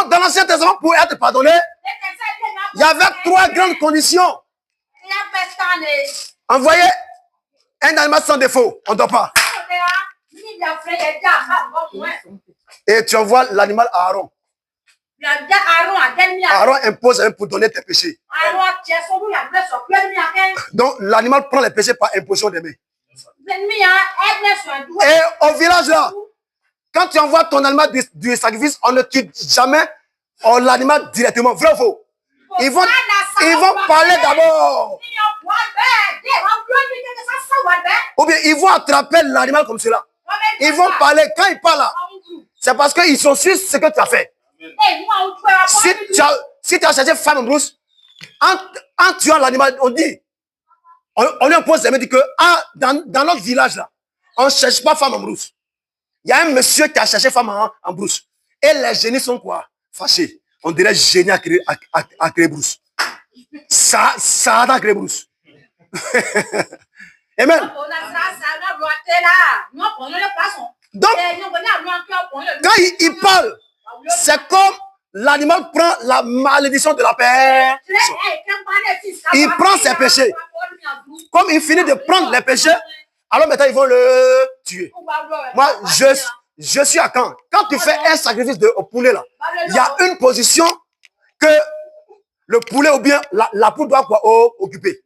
Donc, dans l'Ancien Testament, pour être pardonné, il y avait 3 grandes conditions. Envoyer un animal sans défaut, on ne doit pas. Et tu envoies l'animal à Aaron. Aaron impose pour donner tes péchés. Donc, l'animal prend les péchés par imposition des mains. Et au village là, quand tu envoies ton animal du sacrifice, on ne tue jamais l'animal directement. Vrai ou faux? Ils vont parler d'abord. Ou bien ils vont attraper l'animal comme cela. Ils vont parler. Quand ils parlent là, c'est parce qu'ils sont sûrs de ce que tu as fait. Si tu as cherché femme en brousse, en tuant l'animal, on dit, on lui impose, on dit que dans notre village là, on ne cherche pas femme en brousse. Il y a un monsieur qui a cherché femme en brousse. Et les génies sont quoi? Fâchés. On dirait génie à créer brousse. Ça a créé brousse. Amen. Donc, quand il parle, c'est comme l'animal prend la malédiction de la paix. Il prend ses péchés. Comme il finit de prendre les péchés, alors maintenant ils vont le tuer. Moi, je suis à Caen. Quand tu fais un sacrifice au poulet là, il y a une position que le poulet ou bien la poule doit occuper.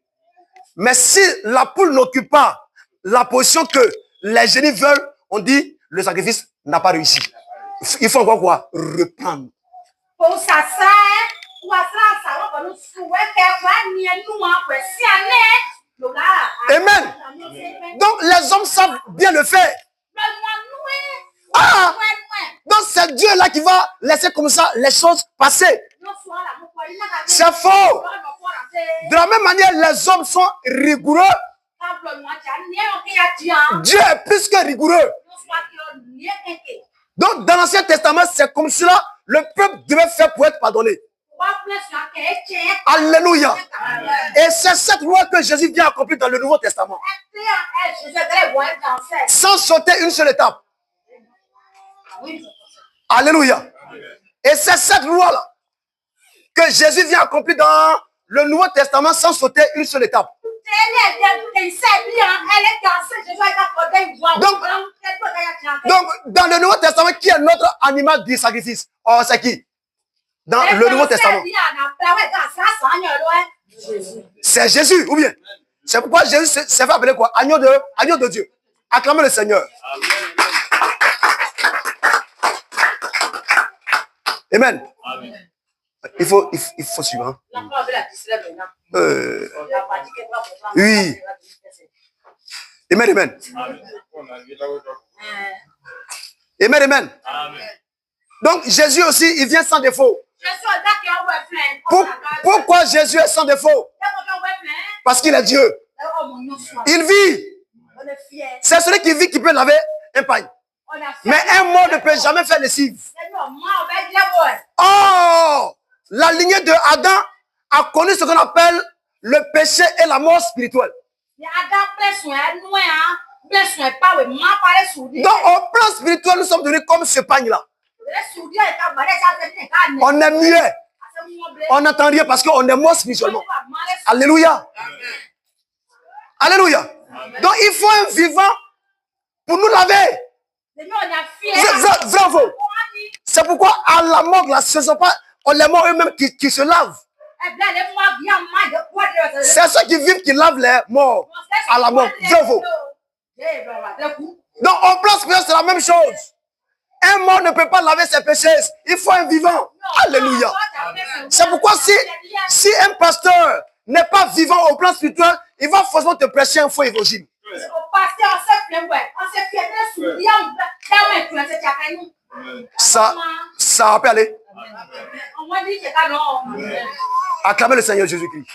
Mais si la poule n'occupe pas la position que les génies veulent, on dit le sacrifice n'a pas réussi. Il faut encore quoi? Reprendre. Amen. Donc les hommes savent bien le faire. Donc c'est Dieu là qui va laisser comme ça les choses passer. C'est faux. De la même manière, les hommes sont rigoureux. Dieu est plus que rigoureux. Donc dans l'Ancien Testament, c'est comme cela le peuple devait faire pour être pardonné. Alléluia. Et c'est cette loi que Jésus vient accomplir dans le Nouveau Testament. Sans sauter une seule étape. Alléluia. Et c'est cette loi-là que Jésus vient accomplir dans le Nouveau Testament sans sauter une seule étape. Donc, dans le Nouveau Testament, qui est notre animal du sacrifice? Oh, c'est qui? Dans le Nouveau Testament. C'est Jésus, ou bien? C'est pourquoi Jésus s'est fait appeler quoi? Agneau de Dieu. Acclamez le Seigneur. Amen. Amen. Il faut suivre. Hein? Oui. Amen, amen. Amen, amen. Donc Jésus aussi, il vient sans défaut. Pourquoi Jésus est sans défaut? Parce qu'il est Dieu. Il vit. C'est celui qui vit qui peut laver un pain. Mais un mort ne peut jamais faire lessive. Oh! La lignée de Adam a connu ce qu'on appelle le péché et la mort spirituelle. Donc au plan spirituel, nous sommes devenus comme ce pagne-là. On est muet. On n'entend rien parce qu'on est mort spirituellement. Alléluia. Alléluia. Donc il faut un vivant pour nous laver. Bravo. C'est pourquoi à la mort, là, ce ne sont pas les morts eux-mêmes qui se lavent. C'est ceux qui vivent qui lavent les morts à la mort. Bravo. Donc au plan spirituel, c'est la même chose. Un mort ne peut pas laver ses péchés. Il faut un vivant. Alléluia. C'est pourquoi si un pasteur n'est pas vivant au plan spirituel, il va forcément te prêcher un faux évangile. Ça peut aller. Acclamez le Seigneur Jésus-Christ.